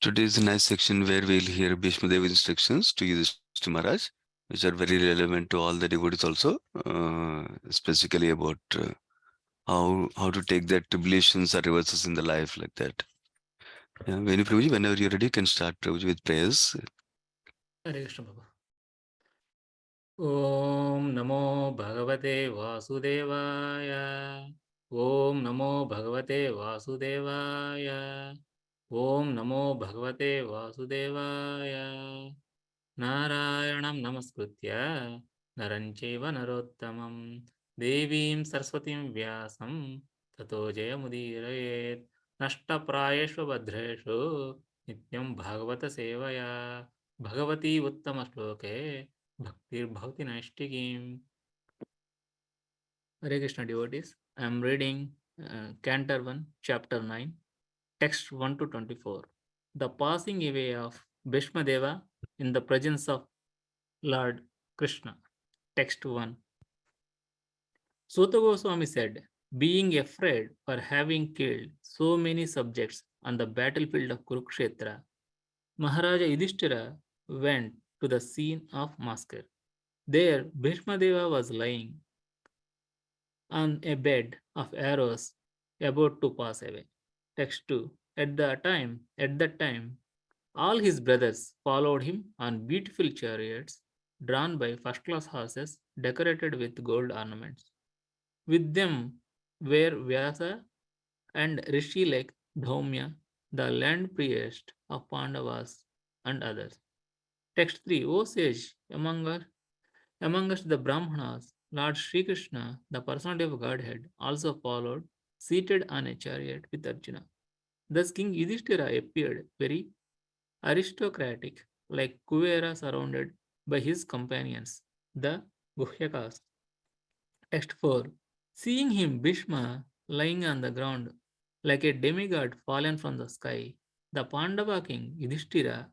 Today is a nice section where we'll hear Bhishma Dev instructions to Yudhishthira Maharaj, which are very relevant to all the devotees also, specifically about how to take the tribulations or reverses in the life like that. Yeah, Venu Prabhuji, whenever you're ready, you can start Prabhuji with prayers. Hare Krishna Baba. Om Namo Bhagavate Vasudevaya. Om Namo Bhagavate Vasudevaya. Om Namo Bhagavate Vasudevaya. Narayanam Namaskritya Narancheva Narottamam Devim Saraswatim Vyasam Tato Jayamudirayet Nashtaprayeshva Bhadreshu Nityam Bhagavata Sevaya Bhagavati Uttama Shloke Bhaktir Bhavati Naishtikim. Hare Krishna devotees. I am reading Cantor 1, Chapter 9, text 1 to 24. The passing away of Bhishma Deva in the presence of Lord Krishna. Text 1. Suta Goswami said, being afraid for having killed so many subjects on the battlefield of Kurukshetra, Maharaja Yudhishthira went to the scene of massacre. There, Bhishma Deva was lying on a bed of arrows about to pass away. Text 2. At that time, all his brothers followed him on beautiful chariots drawn by first class horses decorated with gold ornaments. With them were Vyasa and Rishi like Dhaumya, the land priest of Pandavas, and others. Text 3. O sage, among us the Brahmanas, Lord Sri Krishna, the personality of Godhead, also followed, seated on a chariot with Arjuna. Thus King Yudhishthira appeared very aristocratic, like Kuvera surrounded by his companions, the Guhyakas. Text 4. Seeing him, Bhishma, lying on the ground like a demigod fallen from the sky, the Pandava king Yudhishthira,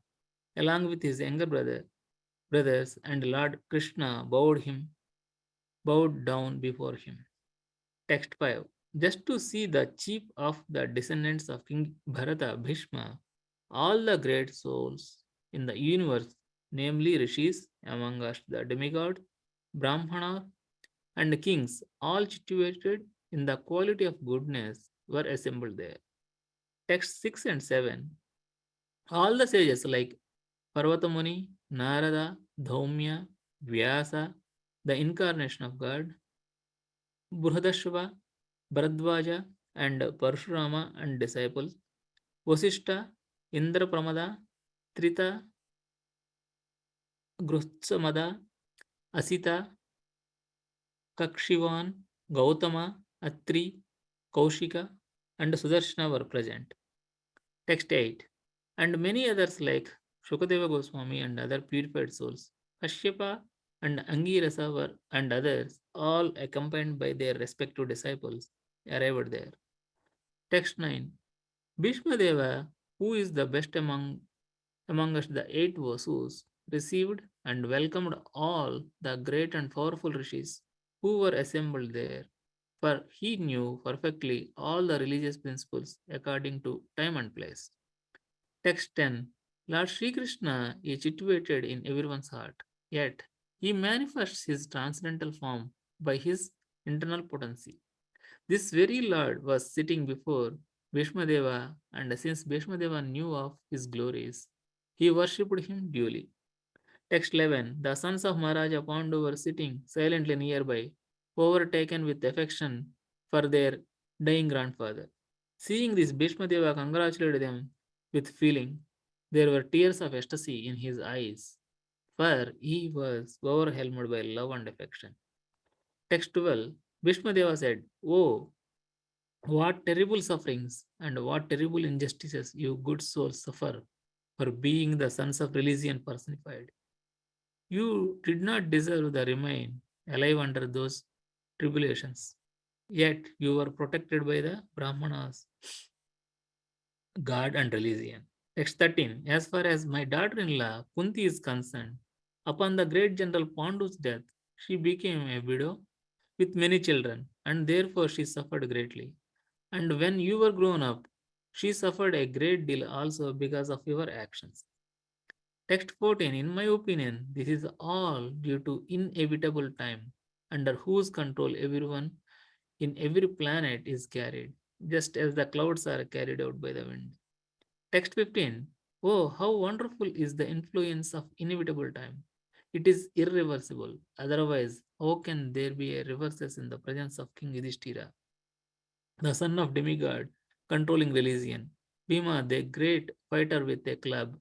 along with his brothers and Lord Krishna, bowed down before him. Text 5. Just to see the chief of the descendants of King Bharata, Bhishma, all the great souls in the universe, namely rishis, among us the demigods, Brahmana, and kings, all situated in the quality of goodness, were assembled there. Text 6 and 7. All the sages like Parvatamuni, Narada, Dhaumya, Vyasa, the incarnation of God, Burhadashva, Bharadwaja, and Parshurama and disciples, Vasishta, Indrapramada, Trita, Gruhtsamada, Asita, Kakshivan, Gautama, Atri, Kaushika, and Sudarshana were present. Text 8. And many others like Shukadeva Goswami and other purified souls, Kashyapa and Angirasa were, and others, all accompanied by their respective disciples, arrived there. Text 9. Bhishma Deva, who is the best among us the eight Vasus, received and welcomed all the great and powerful rishis who were assembled there, for he knew perfectly all the religious principles according to time and place. Text 10. Lord Sri Krishna is situated in everyone's heart, yet he manifests his transcendental form by his internal potency. This very Lord was sitting before Bhishmadeva, and since Bhishmadeva knew of his glories, he worshipped him duly. Text 11. The sons of Maharaja Pandu were sitting silently nearby, overtaken with affection for their dying grandfather. Seeing this, Bhishmadeva congratulated them with feeling. There were tears of ecstasy in his eyes, for he was overwhelmed by love and affection. Text 12. Bhishmadeva said, Oh, what terrible sufferings and what terrible injustices you good souls suffer for being the sons of religion personified. You did not deserve to remain alive under those tribulations. Yet you were protected by the Brahmanas, God, and religion. Text 13. As far as my daughter in law Kunti is concerned, upon the great general Pandu's death, she became a widow with many children, and therefore she suffered greatly. And when you were grown up, She suffered a great deal also because of your actions. Text 14. In my opinion, this is all due to inevitable time, under whose control everyone in every planet is carried, just as the clouds are carried out by the wind. Text 15. Oh, how wonderful is the influence of inevitable time! It is irreversible. Otherwise, how can there be a reverses in the presence of King Yudhishthira, the son of demigod, controlling the Elysian? Bhima, the great fighter with a club,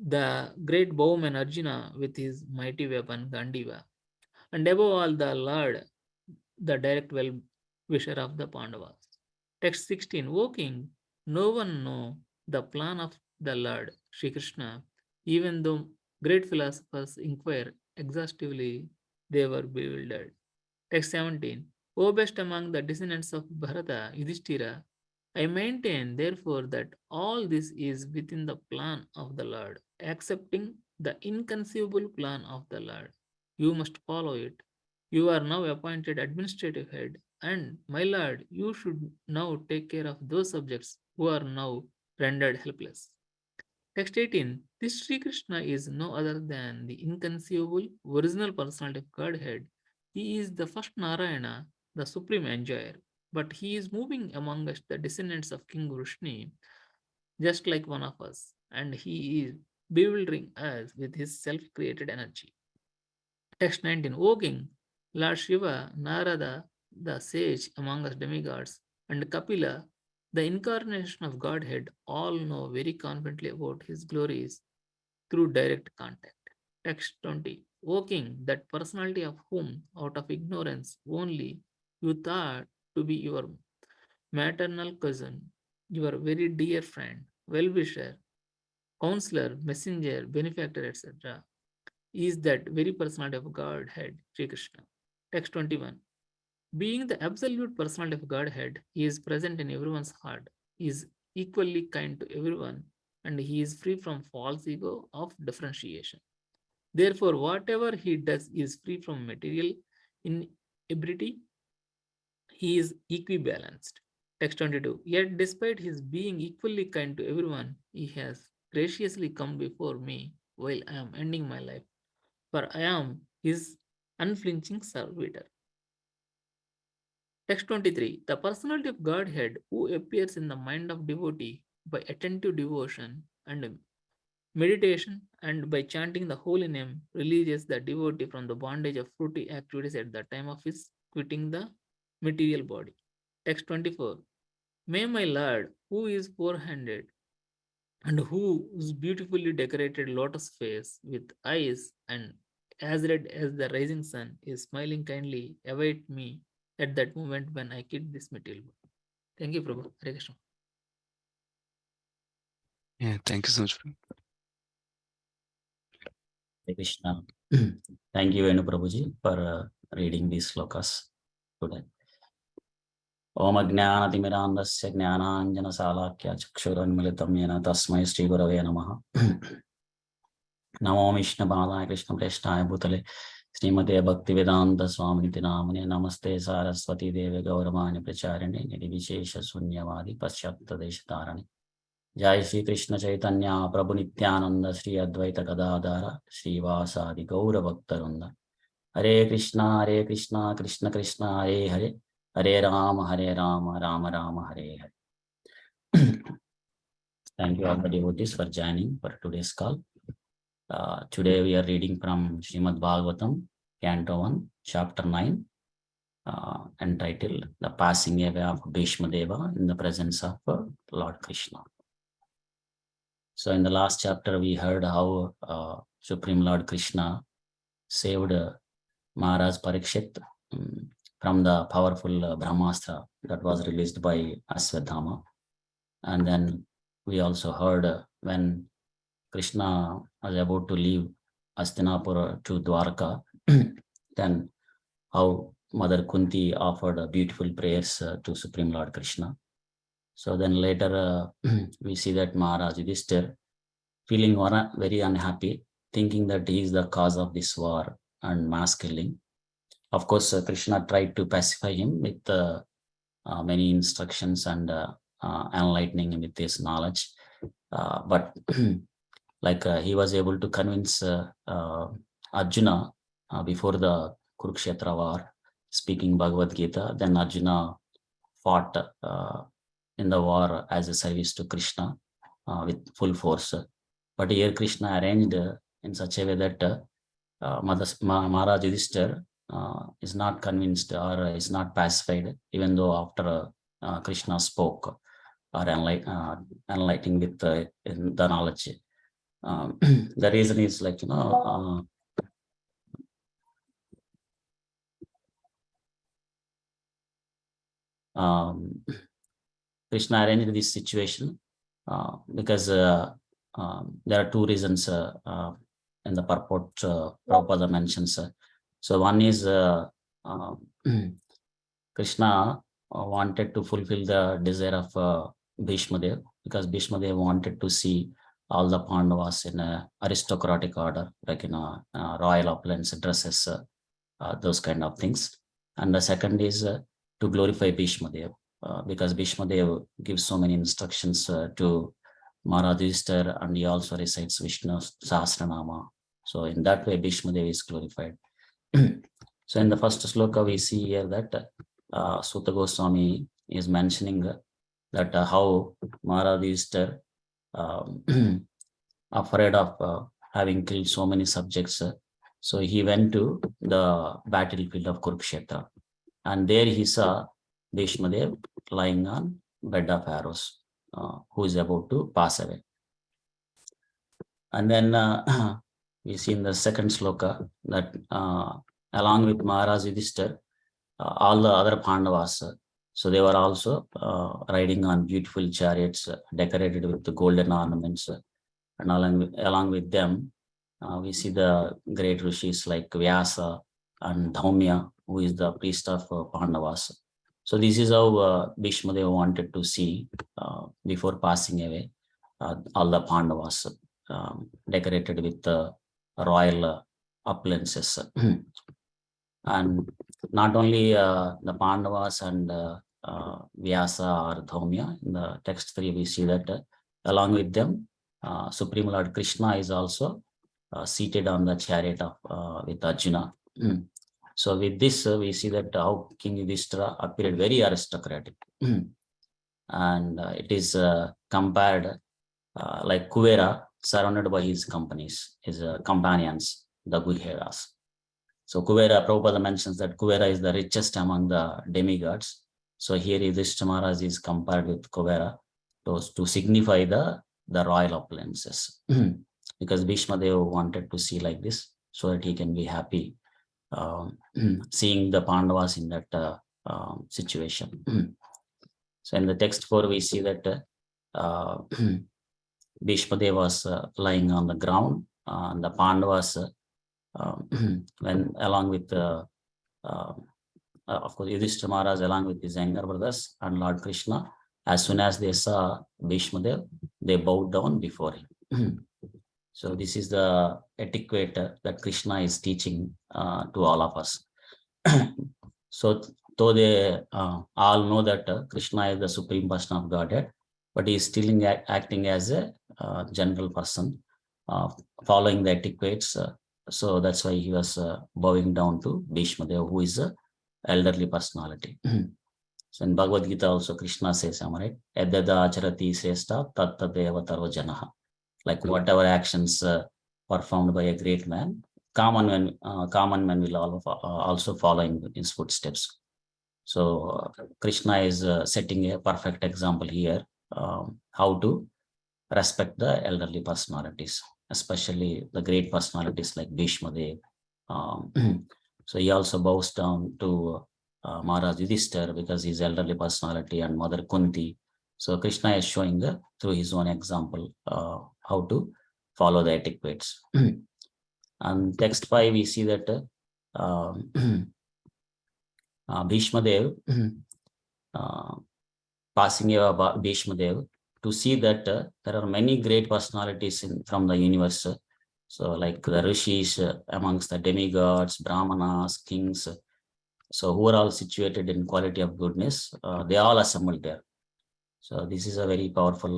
the great bowman Arjuna with his mighty weapon Gandiva, and above all the Lord, the direct well wisher of the Pandavas. Text 16. O king, no one know the plan of the Lord, Sri Krishna, even though great philosophers inquire exhaustively, they were bewildered. Text 17. O best among the descendants of Bharata, Yudhishthira, I maintain, therefore, that all this is within the plan of the Lord, accepting the inconceivable plan of the Lord. You must follow it. You are now appointed administrative head, and, my lord, you should now take care of those subjects who are now rendered helpless. Text 18. This Sri Krishna is no other than the inconceivable original personality of Godhead. He is the first Narayana, the supreme enjoyer. But he is moving among us, the descendants of King Vrishni, just like one of us, and he is bewildering us with his self created energy. Text 19. O king, Lord Shiva, Narada, the sage among us demigods, and Kapila, the incarnation of Godhead, all know very confidently about his glories through direct contact. Text 20. O king, that personality of whom, out of ignorance only, you thought to be your maternal cousin, your very dear friend, well wisher, counselor, messenger, benefactor, etc., is that very personality of Godhead, Sri Krishna. Text 21. Being the absolute personality of Godhead, he is present in everyone's heart, he is equally kind to everyone, and he is free from false ego of differentiation. Therefore, whatever he does is free from material inebriety, he is equibalanced. Text 22. Yet, despite his being equally kind to everyone, he has graciously come before me while I am ending my life, for I am his unflinching servitor. Text 23. The personality of Godhead who appears in the mind of devotee by attentive devotion and meditation and by chanting the holy name releases the devotee from the bondage of fruity activities at the time of his quitting the material body. Text 24. May my Lord, who is four-handed and whose beautifully decorated lotus face with eyes and as red as the rising sun is smiling kindly, await me at that moment when I quit this material body. Thank you, Prabhu. Hare Krishna. Yeah, thank you so much. Hare Krishna. Thank you, Venu Prabhuji, for reading these slokas today. Om Ajnanatimirandasya Jnananjana Salakya Chakshuranmilitam Yena Tasmai Shri Gurave Namaha. Namo Vishnu Padaya Krishna Preshtaya Bhutale Srimate Bhaktivedanta Swami Namane Namaste Saraswati Devi Gauramani Pracharine Nidivishesha Sunyavadi Paschapta Deshatarani. Jai Shri Krishna Chaitanya Prabhu Nityananda Shri Advaita Gadadhara Shri Vasadi Gaura Bhaktarunda. Hare Krishna Krishna Krishna Hare Hare Hare Rama Rama Rama Hare Hare. Thank you all the devotees for joining for today's call. Today we are reading from Srimad Bhagavatam, Canto 1, Chapter 9, entitled The Passing Away of Bhishma Deva in the Presence of Lord Krishna. So in the last chapter, we heard how Supreme Lord Krishna saved Maharaj Parikshit from the powerful Brahmastra that was released by Aswadhama. And then we also heard when Krishna was about to leave Hastinapura to Dwarka, then how Mother Kunti offered beautiful prayers to Supreme Lord Krishna. So then later we see that Maharaj Yudhishthir feeling very unhappy, thinking that he is the cause of this war and mass killing. Of course, Krishna tried to pacify him with many instructions and enlightening with his knowledge. But like he was able to convince Arjuna before the Kurukshetra war, speaking Bhagavad Gita. Then Arjuna fought in the war as a service to Krishna with full force. But here Krishna arranged in such a way that Maharaj Yudhishthir is not convinced or is not pacified, even though after Krishna spoke or enlightening with the knowledge. The reason is like, Krishna arranged this situation because there are two reasons in the purport Prabhupada mentions. So one is Krishna wanted to fulfill the desire of Bhishma Dev, because Bhishma Dev wanted to see all the Pandavas in a aristocratic order, like in a royal opulence, dresses, those kind of things. And the second is to glorify Bhishma Dev, because Bhishma Dev gives so many instructions to Maharaj Yudhishthir, and he also recites Vishnu Sahasranama. So in that way, Bhishma Dev is glorified. So in the first sloka, we see here that Sutta Goswami is mentioning that how Maharaj Yudhishthir, afraid of having killed so many subjects, so he went to the battlefield of Kurukshetra, and there he saw Bhishma Dev lying on bed of arrows, who is about to pass away. And then we see in the second sloka that along with Maharaj Yudhishthir, all the other Pandavas, so they were also riding on beautiful chariots decorated with the golden ornaments, and along with them, we see the great rishis like Vyasa and Dhaumya, who is the priest of Pandavas. So this is how Bhishma Deva wanted to see before passing away all the Pandavas decorated with the royal opulences. And not only the Pandavas and Vyasa or Dhaumya, in the text 3 we see that along with them, Supreme Lord Krishna is also seated on the chariot of with Arjuna. So with this, we see that how King Yudhishthira appeared very aristocratic. And it is compared like Kuvera surrounded by his companies, his companions, the Guheras. So Kuvera, Prabhupada mentions that Kuvera is the richest among the demigods. So here Yudhishthira Maharaj is compared with Kuvera to signify the royal opulences. Because Bhishma Deva wanted to see like this so that he can be happy seeing the Pandavas in that situation. So in the text 4 we see that Bhishma Deva was lying on the ground, and the Pandavas when along with of course Yudhishthira Maharaj along with his younger brothers and Lord Krishna, as soon as they saw Bhishma Deva, they bowed down before him. So this is the etiquette that Krishna is teaching to all of us. So though they all know that Krishna is the Supreme Person of Godhead, but he is still acting as a general person, following the etiquettes. So that's why he was bowing down to Bhishma Deva, who is an elderly personality. So in Bhagavad Gita also Krishna says, right? Eddada acharati srestha tattadeva tarva janaha. Like whatever actions performed by a great man, common man will also follow in his footsteps. So Krishna is setting a perfect example here, how to respect the elderly personalities, especially the great personalities like Bhishma Dev. So he also bows down to Maharaj Yudhishthir because he's elderly personality, and Mother Kunti. So Krishna is showing through his own example how to follow the etiquettes. And text 5 we see that Bhishma Dev passing away Bhishma Dev, to see that there are many great personalities from the universe. So like the rishis amongst the demigods, brahmanas, kings, so who are all situated in quality of goodness, they all assembled there. So this is a very powerful,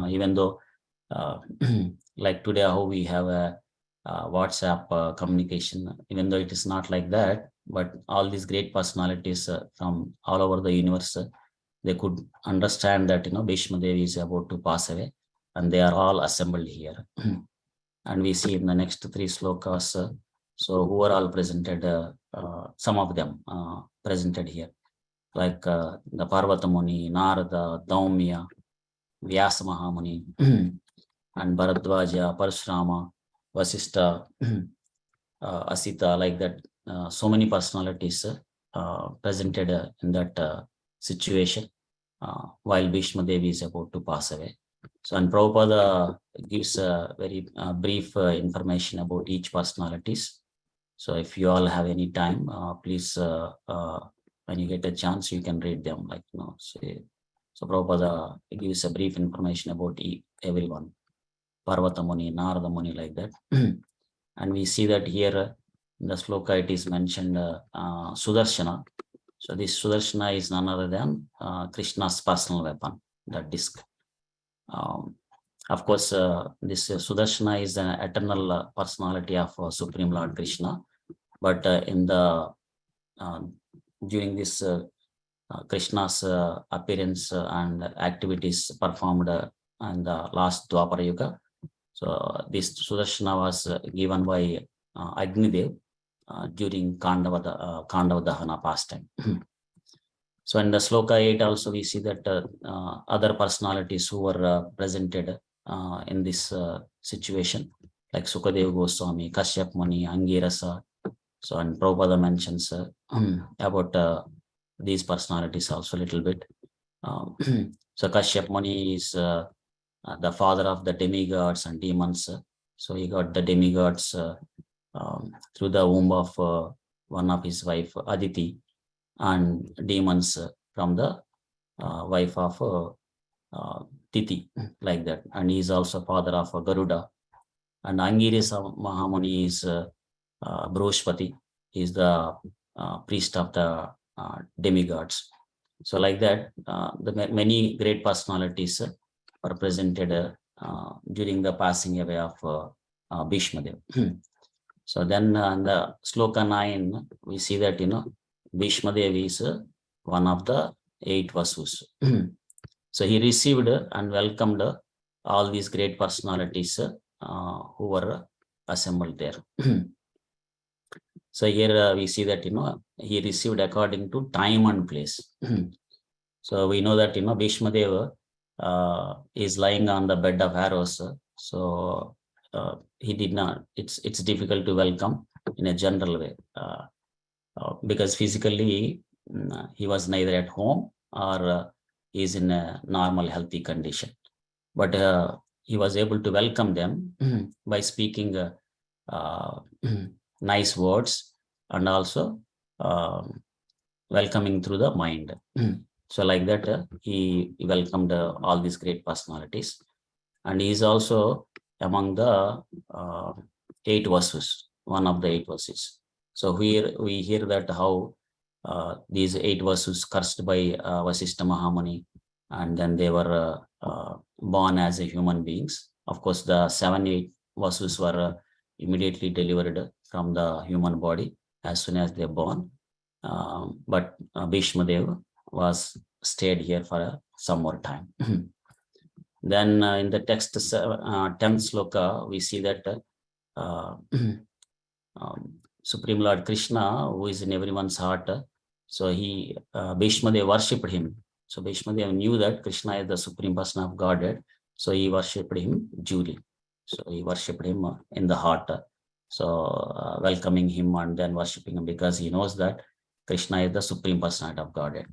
even though like today how we have a WhatsApp communication, even though it is not like that, but all these great personalities from all over the universe, they could understand that Bhishma Devi is about to pass away, and they are all assembled here. And we see in the next three slokas, so who are all presented, some of them presented here, like the Parvata Muni, Narada, Daumya, Vyasa Mahamuni, and Bharadwaja, Parshurama, Vasista, Asita, like that. So many personalities presented in that situation while Bhishma Devi is about to pass away. So, and Prabhupada gives a very brief information about each personalities. So, if you all have any time, please, when you get a chance, you can read them. So Prabhupada gives a brief information about everyone. Parvata Muni, Narada Muni, like that. And we see that here in the sloka it is mentioned Sudarshana. So this Sudarshana is none other than Krishna's personal weapon, the disc. Of course, this Sudarshana is an eternal personality of Supreme Lord Krishna. But in the during this Krishna's appearance and activities performed in the last Dwapara Yuga, so this Sudarshana was given by Agnidev during Kandava Dahana pastime. So in the Sloka 8 also we see that other personalities who were presented in this situation, like Sukadeva Goswami, Kashyap Muni, Angirasa. So and Prabhupada mentions about these personalities also a little bit. So Kashyap Muni is the father of the demigods and demons. So he got the demigods through the womb of one of his wife Aditi, and demons from the wife of Titi, like that. And he is also father of Garuda. And Angirasa Mahamuni is Broshpati. He is the priest of the demigods. So like that, the many great personalities are presented during the passing away of Bhishma Dev. So then in the Sloka 9, we see that, Bhishma Devi is one of the 8 Vasus. So he received and welcomed all these great personalities who were assembled there. So here we see that, he received according to time and place. So we know that, Bhishma Deva is lying on the bed of arrows. So he did not, it's difficult to welcome in a general way because physically he was neither at home or he is in a normal healthy condition. But he was able to welcome them by speaking nice words and also welcoming through the mind. So like that, he welcomed all these great personalities. And he is also among the 8 Vasus, one of the 8 Vasus. So here we hear that how these 8 Vasus cursed by Vasishtha Mahamuni, and then they were born as a human beings. Of course, the 7-8 Vasus were immediately delivered from the human body as soon as they're born. But Bhishma Deva was stayed here for some more time. Then in the text 10th sloka, we see that Supreme Lord Krishna, who is in everyone's heart, so he Bhishma Deva worshipped him. So Bhishma Deva knew that Krishna is the supreme person of Godhead, so he worshipped him duly. So he worshipped him in the heart. So welcoming him and then worshipping him because he knows that Krishna is the supreme personality of Godhead.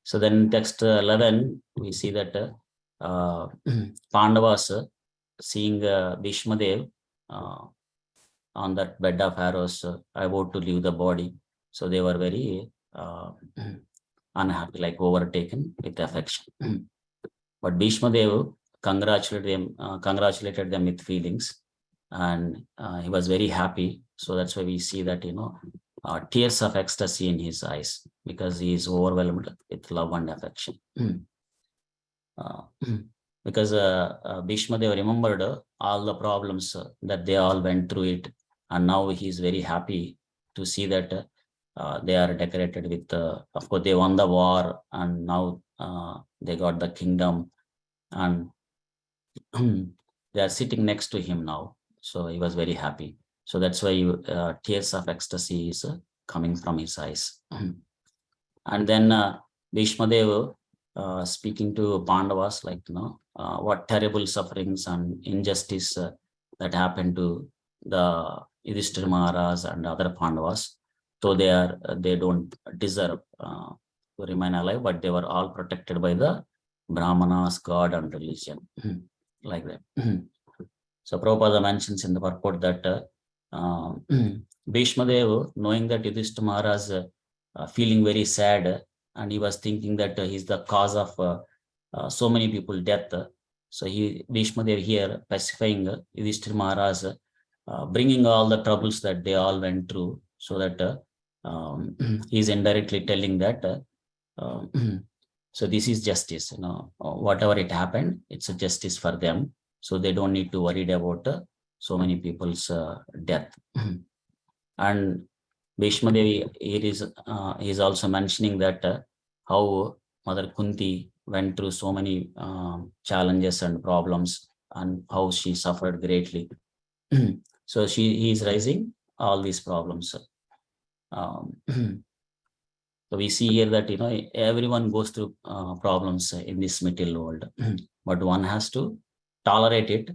So then in text 11, we see that Pandavas seeing Bhishma Dev on that bed of arrows about to leave the body. So they were very unhappy, like overtaken with affection. But Bhishma Dev congratulated them with feelings, and he was very happy. So that's why we see that, tears of ecstasy in his eyes because he is overwhelmed with love and affection. Because Bhishma Deva remembered all the problems that they all went through it, and now he is very happy to see that they are decorated with, of course, they won the war, and now they got the kingdom, and they are sitting next to him now. So he was very happy. So that's why tears of ecstasy is coming from his eyes. And then Bhishma Deva speaking to Pandavas, like, what terrible sufferings and injustice that happened to the Yudhishthira Maharaj and other Pandavas. So they don't deserve to remain alive, but they were all protected by the Brahmanas, God, and religion, like that. So Prabhupada mentions in the purport that Bhishma Deva, knowing that Yudhishthira Maharaj feeling very sad, and he was thinking that he's the cause of so many people death. So Bhishma Deva here pacifying Yudhishthira Maharaj, bringing all the troubles that they all went through, so that he's indirectly telling that so this is justice, whatever it happened, it's a justice for them, so they don't need to worry about so many people's death. And Bhishma Devi is also mentioning that how Mother Kunti went through so many challenges and problems, and how she suffered greatly. So he is raising all these problems. So we see here that everyone goes through problems in this material world, but one has to tolerate it,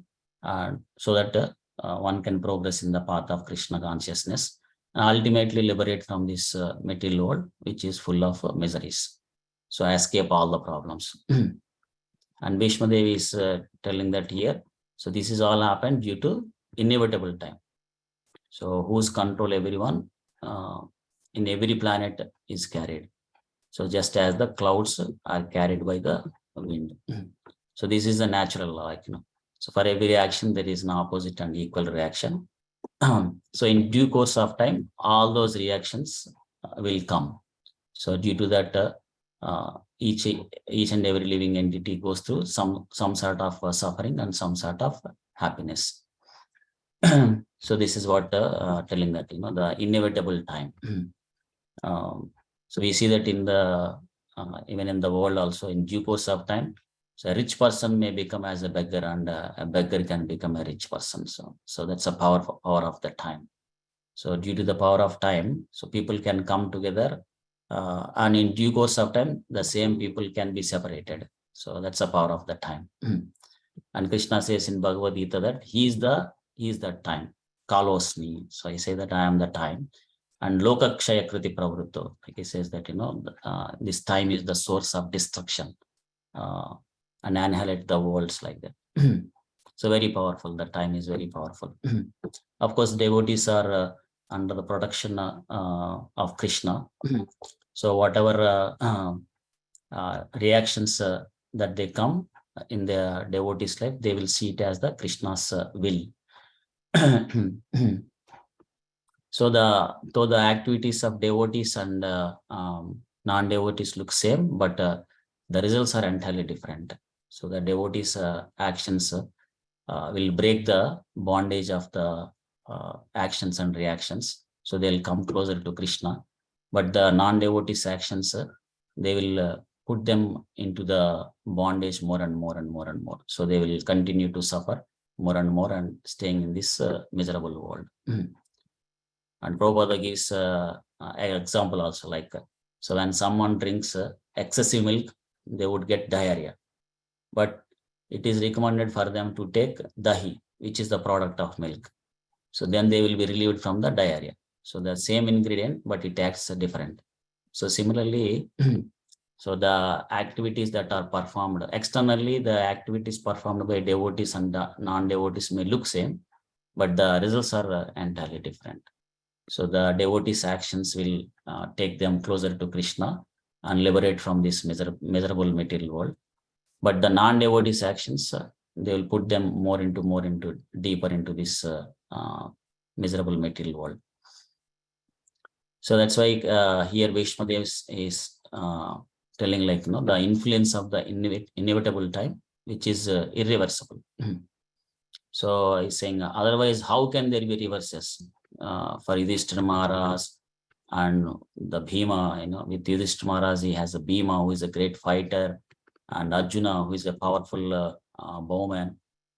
so that one can progress in the path of Krishna consciousness, and ultimately liberate from this material world, which is full of miseries. So escape all the problems. And Bhishma Devi is telling that here. So this is all happened due to inevitable time. So whose control everyone in every planet is carried. So just as the clouds are carried by the wind. So this is a natural law, So for every reaction, there is an opposite and equal reaction. So in due course of time, all those reactions will come. So due to that, each and every living entity goes through some sort of suffering and some sort of happiness. So this is what telling that the inevitable time. So we see that in the even in the world also, in due course of time, so a rich person may become as a beggar, and a beggar can become a rich person. So that's a power of the time. So due to the power of time, so people can come together, and in due course of time, the same people can be separated. So that's the power of the time. And Krishna says in Bhagavad Gita that he is the time. Kalosmi. So I say that I am the time. And Lokakshaya Kriti Pravruto, like he says that this time is the source of destruction, and annihilate the worlds, like that. So very powerful. The time is very powerful. Of course, devotees are under the protection of Krishna. So whatever reactions that they come in the devotees' life, they will see it as the Krishna's will. So though the activities of devotees and non-devotees look same, but the results are entirely different. So the devotees' actions will break the bondage of the actions and reactions. So they'll come closer to Krishna. But the non-devotees' actions, they will put them into the bondage more and more and more and more. So they will continue to suffer more and more and staying in this miserable world. And Prabhupada gives an example also, like, so when someone drinks excessive milk, they would get diarrhea. But it is recommended for them to take dahi, which is the product of milk. So then they will be relieved from the diarrhea. So the same ingredient, but it acts different. So similarly, so the activities that are performed externally, the activities performed by devotees and non-devotees may look same, but the results are entirely different. So the devotees' actions will take them closer to Krishna and liberate from this miserable material world. But the non-devotees' actions, they will put them more into deeper into this miserable material world. So that's why here Vaishnadev is telling like, the influence of the inevitable time, which is irreversible. So he's saying, otherwise, how can there be reverses? For Yudhishthira Maharaj and the Bhima, with Yudhishthira Maharaj, he has a Bhima who is a great fighter, and Arjuna who is a powerful bowman,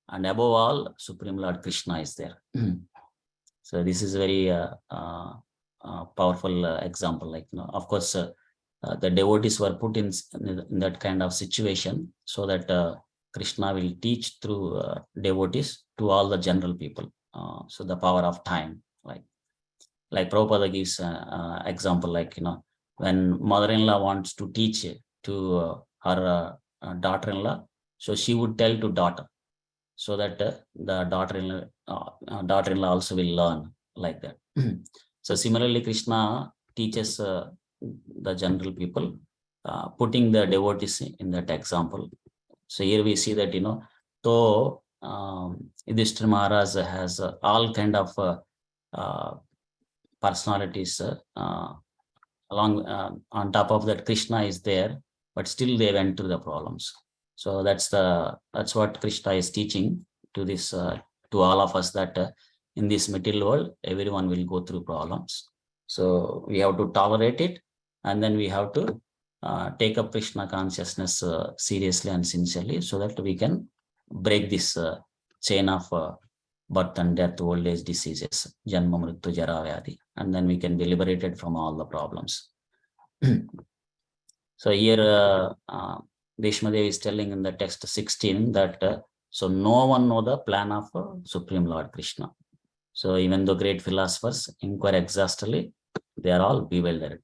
and above all, Supreme Lord Krishna is there. So this is very powerful example. Like, of course, the devotees were put in that kind of situation so that Krishna will teach through devotees to all the general people. So the power of time, like Prabhupada gives example, like, when mother-in-law wants to teach to her daughter-in-law, so she would tell to daughter, so that the daughter-in-law also will learn like that. So similarly, Krishna teaches the general people, putting the devotees in that example. So here we see that, though Yudhishthira Maharaj has all kind of personalities along on top of that, Krishna is there, but still they went through the problems. So that's what Krishna is teaching to this to all of us, that in this material world, everyone will go through problems. So we have to tolerate it, and then we have to take up Krishna consciousness seriously and sincerely, so that we can break this chain of birth and death, old age, diseases, janma, mrityu, jara, vyadhi, and then we can be liberated from all the problems. So here Bhishmadev is telling in the text 16 that so no one know the plan of Supreme Lord Krishna. So even though great philosophers inquire exhaustively, they are all bewildered.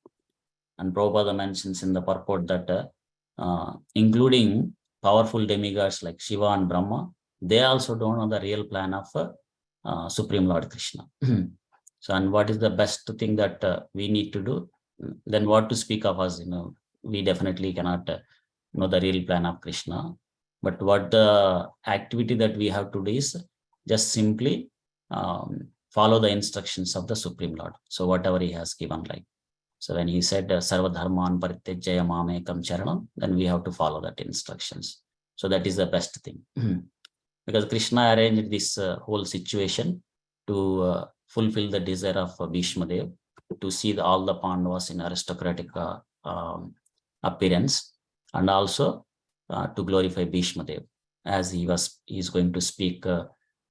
And Prabhupada mentions in the purport that including powerful demigods like Shiva and Brahma, they also don't know the real plan of Supreme Lord Krishna. So, and what is the best thing that we need to do? Then what to speak of us? We definitely cannot know the real plan of Krishna. But what the activity that we have to do is just simply follow the instructions of the Supreme Lord. So whatever he has given, like, so when he said Sarva Dharman Parityajya Mamekam Charanam, then we have to follow that instructions. So that is the best thing. Because Krishna arranged this whole situation to fulfill the desire of Bhishmadev, to see all the Pandavas in aristocratic appearance, and also to glorify Bhishmadev, as he is going to speak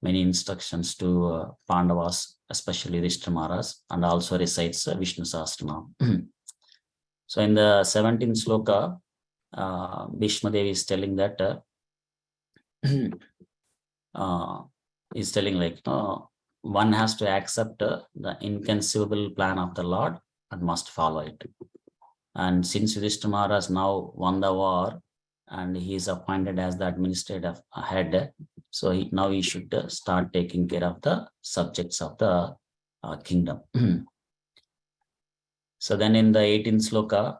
many instructions to Pandavas, especially Yudhishthira Maharaj, and also recites Vishnu Sahasranam. So in the 17th sloka, Bhishmadev is telling that is telling like, one has to accept the inconceivable plan of the Lord and must follow it. And since Yudhishthira Maharaj now won the war and he is appointed as the administrative head, so now he should start taking care of the subjects of the kingdom. So then in the 18th sloka,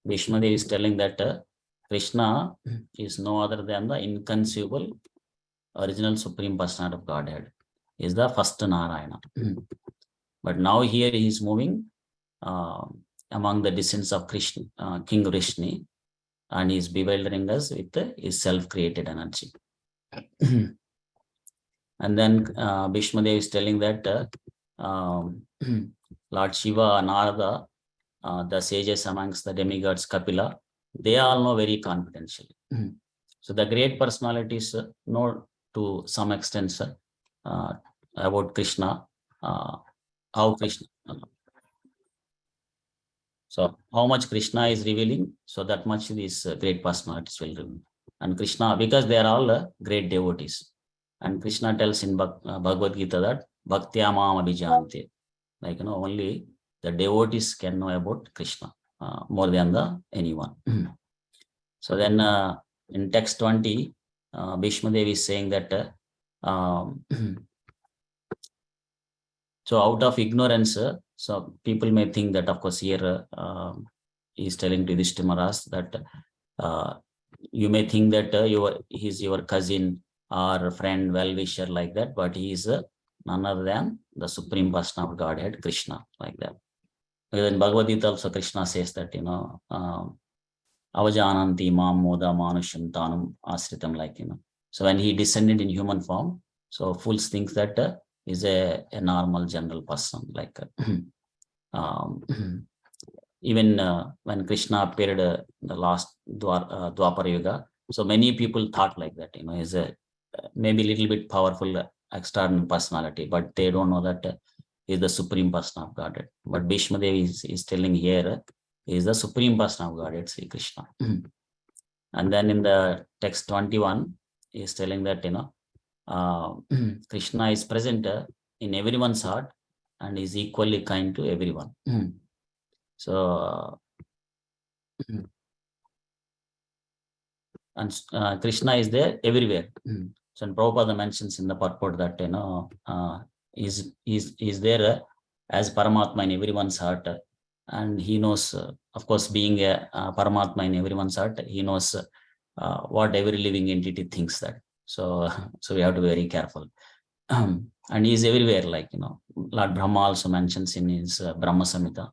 Bhishmadev is telling that Krishna is no other than the inconceivable original Supreme Personality of Godhead, is the first Narayana. But now here he is moving among the descendants of Krishna, King Vrishni, and he is bewildering us with his self-created energy. And then Bhishmadev is telling that Lord Shiva, Narada, the sages amongst the demigods, Kapila, they all know very confidentially. So the great personalities know to some extent about Krishna, how Krishna. So how much Krishna is revealing, so that much these great personalities will reveal. And Krishna, because they are all great devotees. And Krishna tells in Bhagavad Gita that Bhaktya Mam Abhijante, like, only the devotees can know about Krishna more than anyone. So then in text 20, Bhishmadev is saying that so out of ignorance, so people may think that, of course, here he is telling to Yudhishthira Maharaj that you may think that he is your cousin or friend, well-wisher like that, but he is none other than the Supreme Person of Godhead, Krishna, like that. Because in Bhagavad Gita also Krishna says that, avajananti mam moda manusham tanam asritam, like, so when he descended in human form, so fools think that is a normal general person, like um, even when Krishna appeared the last Dwapara Yuga, so many people thought like that, is a maybe a little bit powerful external personality, but they don't know that is the Supreme Person of Godhead. But Bhishma Dev is telling here is the Supreme Person of Godhead, Sri Krishna. And then in the text 21, he is telling that, Krishna is present in everyone's heart and is equally kind to everyone. So, and Krishna is there everywhere. So, and Prabhupada mentions in the purport that, is there as Paramatma in everyone's heart. And he knows, of course, being a Paramatma in everyone's heart, he knows what every living entity thinks that. So, so we have to be very careful. And he is everywhere, like, Lord Brahma also mentions in his Brahma Samhita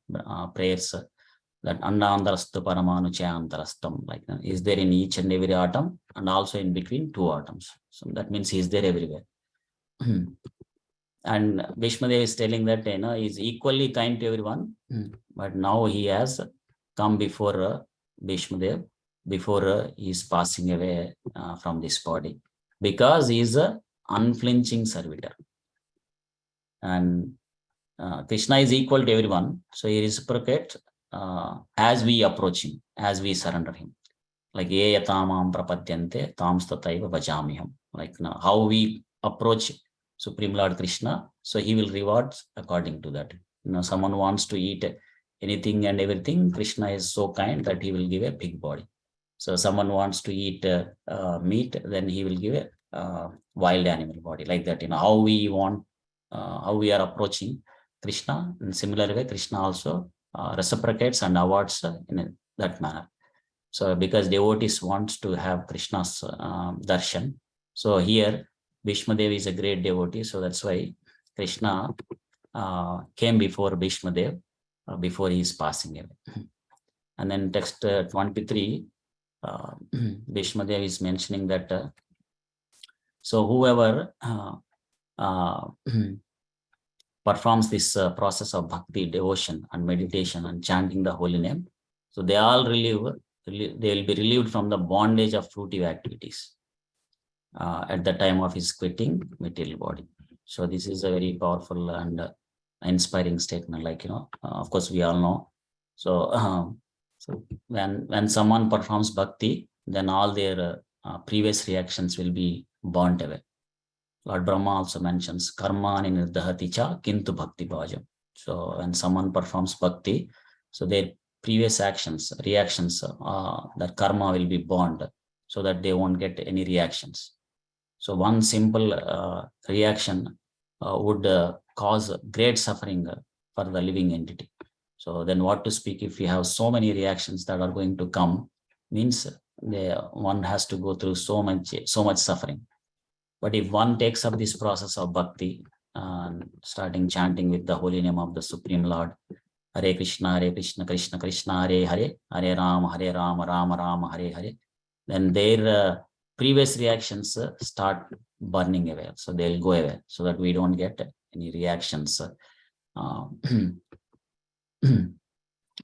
prayers that Andandarastu Paramanu Chayantarastam, like, is there in each and every atom and also in between two atoms. So that means he is there everywhere. And Bhishma Dev is telling that, he is equally kind to everyone, but now he has come before Bhishma Dev, before he is passing away from this body, because he is a unflinching servitor. And Krishna is equal to everyone, so he reciprocates as we approach him, as we surrender him. Like ye yatamam prapadyante tamstataiva vajamiham. Like, how we approach Supreme Lord Krishna, so he will reward according to that. Someone wants to eat anything and everything, Krishna is so kind that he will give a big body. So someone wants to eat meat, then he will give a wild animal body, like that. How we want, how we are approaching Krishna, in similar way, Krishna also reciprocates and awards in that manner. So because devotees wants to have Krishna's darshan, so here Bhishma Dev is a great devotee, so that's why Krishna came before Bhishma Dev before he is passing away. And then text 23, Bhishma Dev is mentioning that so whoever performs this process of bhakti, devotion and meditation and chanting the holy name, so they all they will be relieved from the bondage of fruitive activities at the time of his quitting material body. So this is a very powerful and inspiring statement, like, of course we all know. So, so when someone performs bhakti, then all their previous reactions will be burnt away. Lord Brahma also mentions karma nirdahati cha kintu bhakti bhajam. So when someone performs bhakti, so their previous reactions, that karma will be burned, so that they won't get any reactions. So one simple reaction would cause great suffering for the living entity. So then what to speak if we have so many reactions that are going to come, means one has to go through so much suffering. But if one takes up this process of bhakti, starting chanting with the holy name of the Supreme Lord, Hare Krishna, Krishna Krishna, Hare Hare, Hare Rama, Rama Rama, Hare Hare, then their previous reactions start burning away. So they'll go away, so that we don't get any reactions.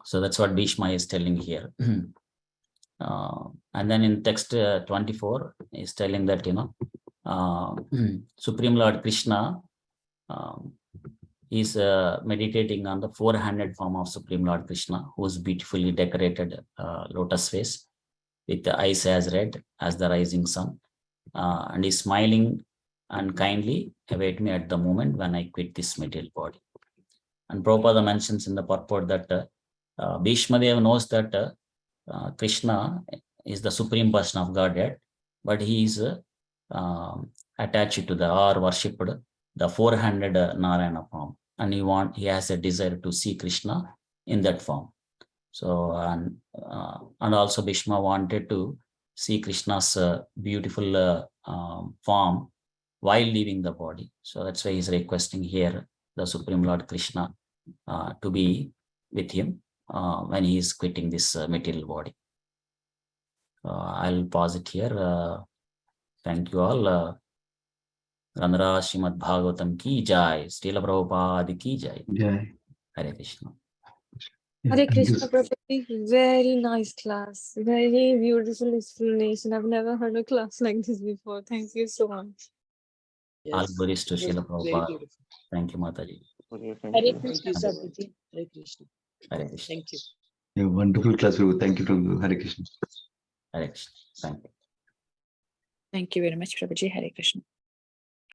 So that's what Bhishma is telling here. And then in text 24 is telling that, Supreme Lord Krishna is meditating on the four-handed form of Supreme Lord Krishna, whose beautifully decorated lotus face with the eyes as red as the rising sun, and is smiling and kindly await me at the moment when I quit this material body. And Prabhupada mentions in the purport that Bhishma Dev knows that Krishna is the Supreme Person of Godhead, but he is attached to or worshipped the four-handed Narayana form, and he has a desire to see Krishna in that form. So and also Bhishma wanted to see Krishna's beautiful form while leaving the body. So that's why he's requesting here the Supreme Lord Krishna to be with him when he is quitting this material body. I'll pause it here. Thank you all. Ranara Srimad Bhagavatam ki jai. Srila Prabhupada ki jai. Jai. Hare Krishna. Hare Krishna, Prabhuji. Very nice class. Very beautiful explanation. I've never heard a class like this before. Thank you so much. All Yes, glories to it was Srila very Prabhupada. beautiful. Thank you, Mataji. Hare Thank Krishna. you, Prabhuji. Hare Krishna. Hare Krishna. Thank you. Yeah, wonderful class, Prabhu. Thank you, Prabhu. Hare Krishna. Hare Krishna. Thank you. Thank you very much, Prabhuji. Hare Krishna.